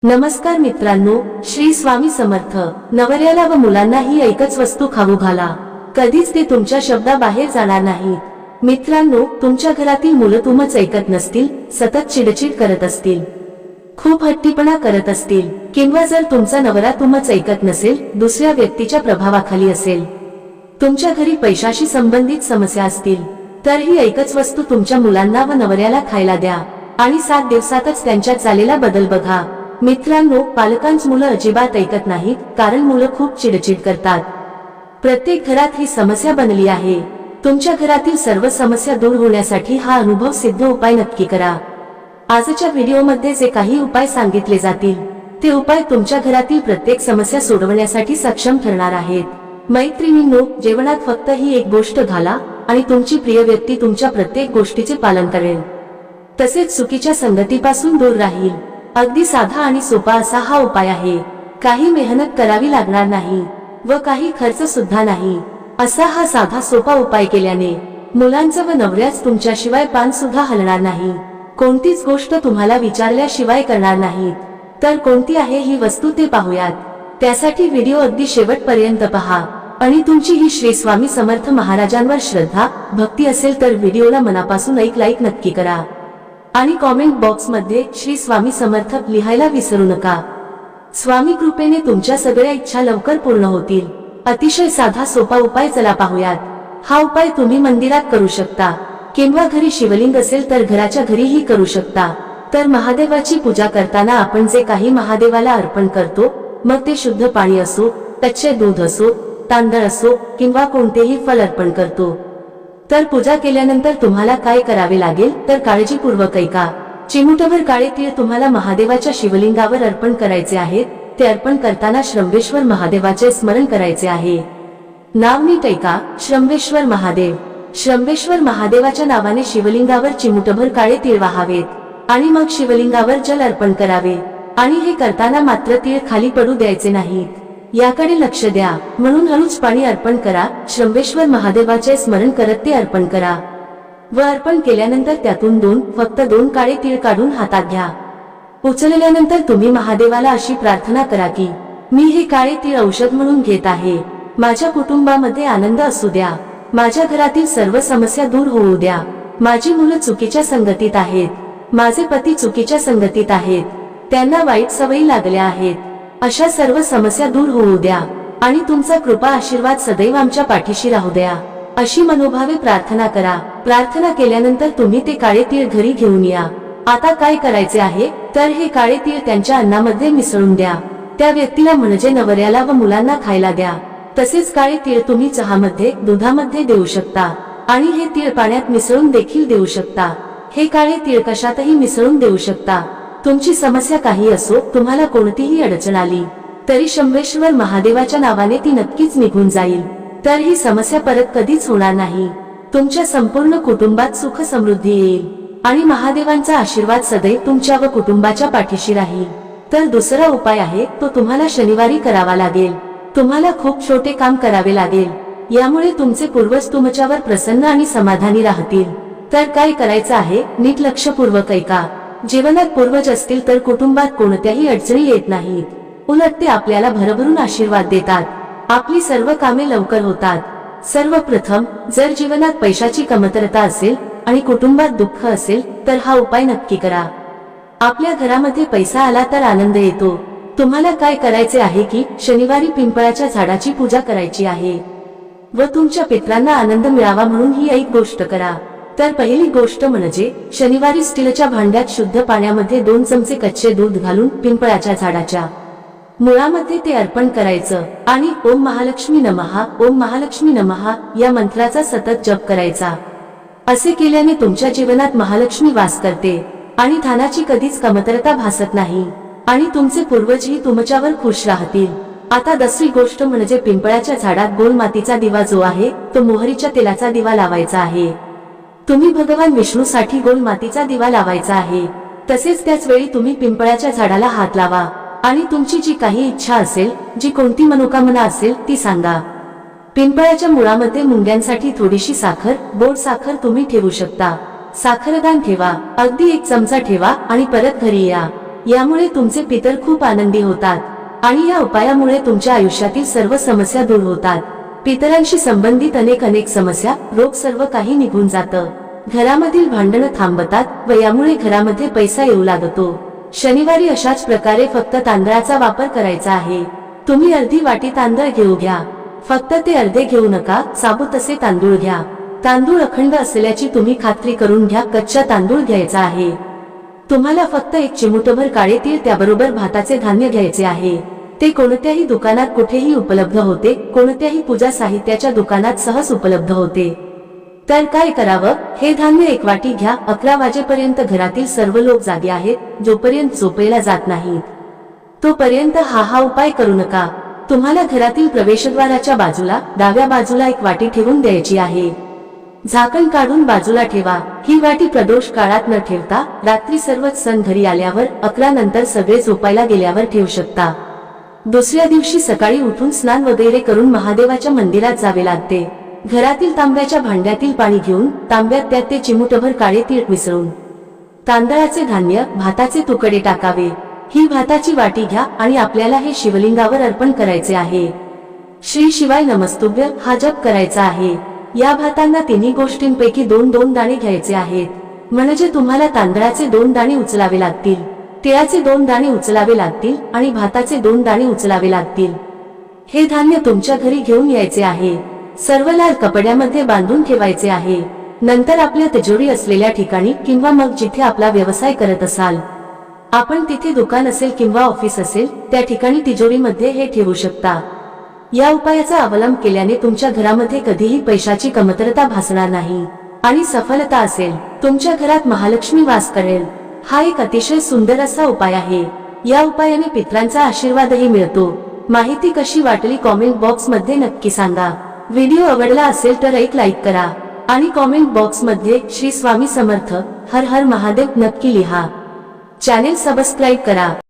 नमस्कार मित्रांनो, श्री स्वामी समर्थ। नवऱ्याला व मुलांना ही एकच वस्तू खाऊ घाला, कधीच ते तुमच्या शब्दाबाहेर जाणार नाहीत। मित्रांनो, तुमच्या घरातील मुलं तुमचं ऐकत नसतील, सतत चिडचिड करत असतील, खूप हट्टीपणा करत असतील, किंवा जर तुमचा नवरा तुमचं ऐकत नसेल, दुसऱ्या व्यक्तीच्या प्रभावाखाली असेल, तुमच्या घरी पैशाशी संबंधित समस्या असतील, तर ही एकच वस्तू तुमच्या मुलांना व नवऱ्याला खायला द्या आणि 7 दिवसातच त्यांच्यात झालेला बदल बघा। मित्रांनो, पालकांची मुलं अजिबात ऐकत नाहीत, कारण मुलं खूप चिडचिड करतात। प्रत्येक घरात ही समस्या बनली आहे। तुमच्या घरातील सर्व समस्या दूर होण्यासाठी हा अनुभव सिद्ध उपाय नक्की करा। आजच्या व्हिडिओमध्ये जे काही उपाय सांगितले जातील, ते उपाय तुमच्या घरातील प्रत्येक समस्या सोडवण्यासाठी सक्षम ठरणार आहेत। मैत्रिणींनो, जेवणात फक्त ही एक गोष्ट घाला आणि तुमची प्रिय व्यक्ती तुमच्या प्रत्येक गोष्टीचे पालन करेल, तसेच चुकीच्या संगतीपासून दूर राहील। अगदी साधा आणि सोपा असा हा उपाय आहे। काही मेहनत करावी लागणार नाही व काही खर्च सुद्धा नाही। असा हा साधा सोपा उपाय केल्याने मुलांचं व नवऱ्याच तुमच्याशिवाय पान सुद्धा हलणार नाही। कोणतीच गोष्ट तुम्हाला विचारल्याशिवाय करणार नाही, तर कोणती आहे ही वस्तू ते पाहूयात। त्यासाठी व्हिडिओ अगदी शेवटपर्यंत पहा आणि तुमची ही श्री स्वामी समर्थ महाराजांवर श्रद्धा भक्ती असेल तर व्हिडिओला मनापासून एक लाईक नक्की करा आणि कॉमेंट बॉक्स मध्ये श्री स्वामी समर्थ लिहायला विसरू नका। स्वामी कृपेने तुमच्या सगळ्या इच्छा लवकर पूर्ण होतील। अतिशय साधा सोपा उपाय चला पाहूयात। हा उपाय तुम्ही मंदिरात करू शकता, किंवा घरी शिवलिंग असेल तर घराच्या घरीही करू शकता। तर महादेवाची पूजा करताना आपण जे काही महादेवाला अर्पण करतो, मग ते शुद्ध पाणी असो, कच्चे दूध असो, तांदळ असो किंवा कोणतेही फळ अर्पण करतो, तर पूजा केल्यानंतर तुम्हाला काय करावे लागेल तर काळजीपूर्वक ऐका। चिमूटभर काळे तीळ तुम्हाला महादेवाच्या शिवलिंगावर अर्पण करायचे आहेत। ते अर्पण करताना श्रंभेश्वर महादेवाचे स्मरण करायचे आहे। नाव नीट ऐका, श्रंभेश्वर महादेव। श्रंभेश्वर महादेवाच्या नावाने शिवलिंगावर चिमूटभर काळे तीळ वाहावेत आणि मग शिवलिंगावर जल अर्पण करावे। आणि हे करताना मात्र तीळ खाली पडू द्यायचे नाहीत, याकडे लक्ष द्या। म्हणून हळूच पाणी अर्पण करा, श्रंभेश्वर महादेवाचे स्मरण करत ते अर्पण करा व अर्पण केल्यानंतर त्यातून फक्त दोन काळे तीळ काढून हातात घ्या। उचलल्यानंतर तुम्ही महादेवाला अशी प्रार्थना करा की, मी हे काळे तीळ औषध म्हणून घेत आहे। माझ्या कुटुंबामध्ये आनंद असू द्या, माझ्या घरातील सर्व समस्या दूर होऊ द्या। माझी मुलं चुकीच्या संगतीत आहेत, माझे पती चुकीच्या संगतीत आहेत, त्यांना वाईट सवयी लागल्या आहेत, अशा सर्व समस्या दूर होऊ द्या आणि तुमचा कृपा आशीर्वाद सदैव आमच्या पाठीशी राहू द्या, अशी मनोभावे प्रार्थना करा। प्रार्थना केल्यानंतर तुम्ही ते काळे तीळ घरी घेऊन या। आता काय करायचे आहे तर हे काळे तीळ त्यांच्या अन्नामध्ये मिसळून द्या। त्या व्यक्तीला म्हणजे नवऱ्याला व मुलांना खायला द्या। तसेच काळे तीळ तुम्ही चहामध्ये, दुधामध्ये देऊ शकता आणि हे तीळ पाण्यात मिसळून देखील देऊ शकता। हे काळे तीळ कशातही मिसळून देऊ शकता। तुमची समस्या काही असो, तुम्हाला कोणतीही अडचण आली तरी शंभेश्वर महादेवाच्या नावाने ती नक्कीच निघून जाईल। तर ही समस्या परत कधीच होणार नाही। तुमच्या संपूर्ण कुटुंबात सुख समृद्धी येईल आणि महादेवांचा आशीर्वाद सदैव तुमच्या व कुटुंबाच्या पाठीशी राहील। तर दुसरा उपाय आहे तो तुम्हाला शनिवारी करावा लागेल। तुम्हाला खूप छोटे काम करावे लागेल, यामुळे तुमचे पूर्वज तुमच्यावर प्रसन्न आणि समाधानी राहतील। तर काय करायचं आहे नीट लक्षपूर्वक ऐका। जीवनात पूर्वज असतील तर कुटुंबात कोणत्याही अडचणी येत नाहीत, उलट ते आपल्याला भरभरून आशीर्वाद देतात। आपली सर्व कामे लवकर होतात। सर्वप्रथम, जर जीवनात पैशाची कमतरता असेल आणि कुटुंबात दुःख असेल तर हा उपाय नक्की करा। आपल्या घरामध्ये पैसा आला तर आनंद येतो। तुम्हाला काय करायचे आहे की शनिवारी पिंपळाच्या झाडाची पूजा करायची आहे व तुमच्या पितरांना आनंद मिळावा म्हणून ही एक गोष्ट करा। तर पहिली गोष्ट म्हणजे शनिवारी स्टीलच्या भांड्यात शुद्ध पाण्यामध्ये 2 चमचे कच्चे दूध घालून पिंपळाच्या झाडाच्या मुळामध्ये ते अर्पण करायचं आणि ओम महालक्ष्मी नमः, ओम महालक्ष्मी नमः या मंत्राचा सतत जप करायचा। असे केल्याने तुमच्या जीवनात महालक्ष्मी वास करते आणि धनाची कधीच कमतरता भासत नाही आणि तुमचे पूर्वजही तुमच्यावर खुश राहतील। आता दुसरी गोष्ट म्हणजे पिंपळाच्या झाडात गोल मातीचा दिवा जो आहे तो मोहरीच्या तेलाचा दिवा लावायचा आहे। तुम्ही भगवान विष्णूसाठी गोल मातीचा दिवा लावायचा आहे। तसेच त्याच वेळी तुम्ही पिंपळाच्या झाडाला हात लावा आणि तुमची जी काही इच्छा असेल, जी कोणती मनोकामना असेल ती सांगा। पिंपळाच्या मुळामध्ये मुंग्यांसाठी थोडीशी साखर, बोट साखर तुम्ही ठेवू शकता। साखरदान ठेवा, अगदी 1 चमचा ठेवा आणि परत घरी या। यामुळे तुमचे पितर खूप आनंदी होतात आणि या उपायामुळे तुमच्या आयुष्यातील सर्व समस्या दूर होतात. पितरांशी संबंधित अनेक समस्या, रोग सर्व काही निघून जातं. घरामधील भांडणं थांबतात व यामुळे घरामध्ये पैसा येऊ लागतो. शनिवारी अशाच प्रकारे फक्त तांदळाचा वापर करायचा आहे. तुम्ही अर्धी वाटी तांदळ घेऊ घ्या. फक्त ते अर्धे घेऊ नका, साबूत असे तांदूळ घ्या. तांदूळ अखंड असल्याची तुम्ही खात्री करून घ्या. कच्चा तांदूळ घ्यायचा आहे. तुम्हाला फक्त एक चिमूटभर काळे तीळ, त्याबरोबर भाताचे धान्य घ्यायचे आहे. ते कोणत्याही दुकानात कुठेही उपलब्ध होते, कोणत्याही पूजा साहित्याच्या दुकानात सहज उपलब्ध होते. तर काय करावं, हे धान्य एक वाटी घ्या. 11 वाजेपर्यंत घरातील सर्व लोक जागे आहेत. जोपर्यंत झोपेला जात नाहीत तोपर्यंत हा उपाय करू नका. तुम्हाला घरातील प्रवेशद्वाराच्या बाजूला डाव्या बाजूला एक वाटी ठेवून द्यायची आहे. झाकण काढून बाजूला ठेवा. ही वाटी प्रदोष काळात न ठेवता रात्री सर्वच सण घरी आल्यावर 11 नंतर सगळे झोपायला गेल्यावर ठेवू शकता. दुसऱ्या दिवशी सकाळी उठून स्नान वगैरे करून महादेवाच्या मंदिरात जावे लागते. घरातील तांब्याच्या भांड्यातील पाणी घेऊन तांब्यात त्यात ते चिमूटभर काळे तीळ मिसळून तांदळाचे धान्य, भाताचे तुकडे टाकावे. ही भाताची वाटी घ्या आणि आपल्याला हे शिवलिंगावर अर्पण करायचे आहे. श्री शिवाय नमस्तुभ्य हा जप करायचा आहे. या भातांना तिन्ही गोष्टींपैकी 2-2 दाणे घ्यायचे आहेत. म्हणजे तुम्हाला तांदळाचे 2 दाणे उचलावे लागतील, तिळाचे 2 दाणे उचलावे लागतील आणि भाताचे 2 दाणे उचलावे लागतील. हे धान्य तुमच्या घरी घेऊन यायचे आहे. सर्व लाल कपड्यामध्ये बांधून ठेवायचे आहे. नंतर आपल्या तिजोरी असलेल्या ठिकाणी किंवा मग जिथे आपला व्यवसाय करत असाल, आपण तिथे दुकान असेल किंवा ऑफिस असेल त्या ठिकाणी तिजोरीमध्ये हे ठेवू शकता. या उपायाचा अवलंब केल्याने तुमच्या घरामध्ये कधीही पैशाची कमतरता भासणार नाही आणि सफलता असेल. तुमच्या घरात महालक्ष्मी वास करेल. हा एक अतिशय सुंदर असा उपाय आहे. या उपायाने पितरांचा आशीर्वादही मिळतो. माहिती कशी वाटली कॉमेंट बॉक्स मध्ये नक्की सांगा. व्हिडिओ आवडला असेल तर एक लाईक करा आणि कॉमेंट बॉक्स मध्ये श्री स्वामी समर्थ, हर हर महादेव नक्की लिहा. चॅनेल सबस्क्राईब करा.